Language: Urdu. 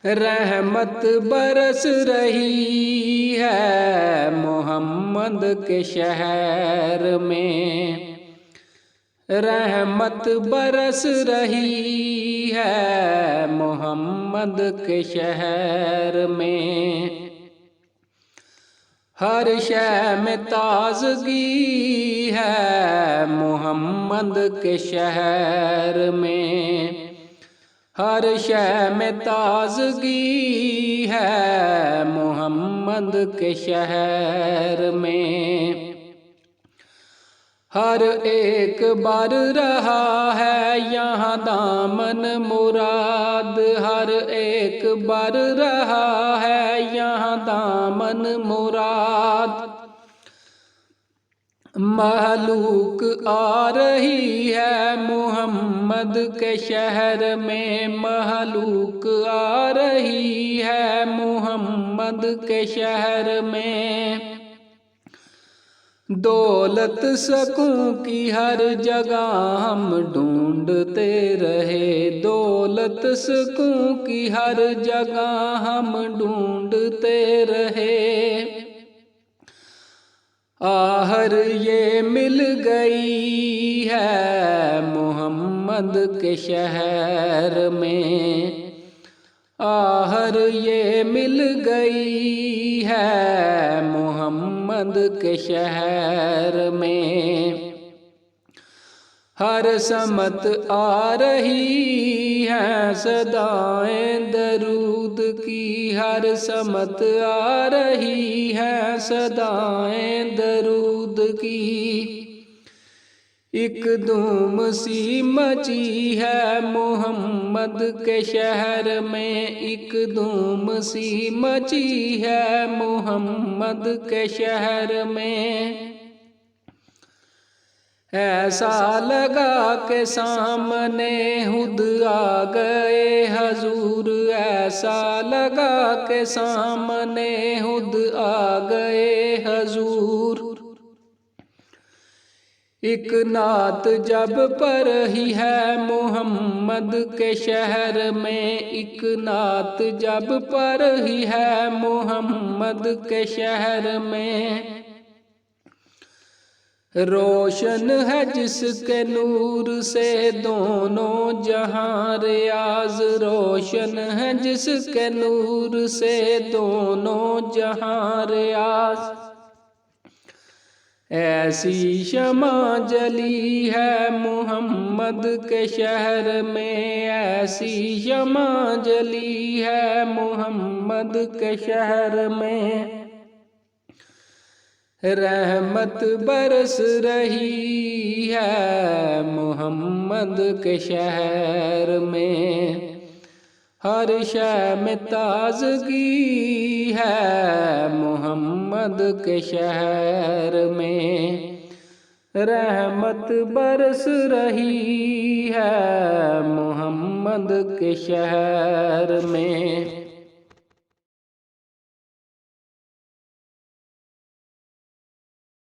رحمت برس رہی ہے محمد کے شہر میں، رحمت برس رہی ہے محمد کے شہر میں، ہر شے میں تازگی ہے محمد کے شہر میں، ہر شے میں تازگی ہے محمد کے شہر میں، ہر ایک بر رہا ہے یہاں دامن مراد، ہر ایک بر رہا ہے یہاں دامن مراد، مخلوق آ رہی ہے محمد کے شہر میں، مخلوق آ رہی ہے محمد کے شہر میں، دولت سکون کی ہر جگہ ہم ڈھونڈتے رہے، دولت سکون کی ہر جگہ ہم ڈھونڈتے رہے، آخر یہ مل گئی ہے محمد کے شہر میں، آخر یہ مل گئی ہے محمد کے شہر میں، ہر سمت آ رہی ہیں صدائیں درود کی، ہر سمت آ رہی ہیں صدائیں درود کی، ایک دھوم سی مچی ہے محمد کے شہر میں، ایک دھوم سی مچی ہے محمد کے شہر میں، ایسا لگا کہ سامنے خود آ گئے حضور، ایسا لگا کہ سامنے خود آ گئے حضور، ایک نعت جب پڑھی ہے محمد کے شہر میں، ایک نعت جب پڑھی ہے محمد کے شہر میں، روشن ہے جس کے نور سے دونوں جہاں ریاض، روشن ہے جس کے نور سے دونوں جہاں ریاض، ایسی شمع جلی ہے محمد کے شہر میں، ایسی شمع جلی ہے محمد کے شہر میں، رحمت برس رہی ہے محمد کے شہر میں، ہر شے میں تازگی ہے محمد کے شہر میں، رحمت برس رہی ہے محمد کے شہر میں۔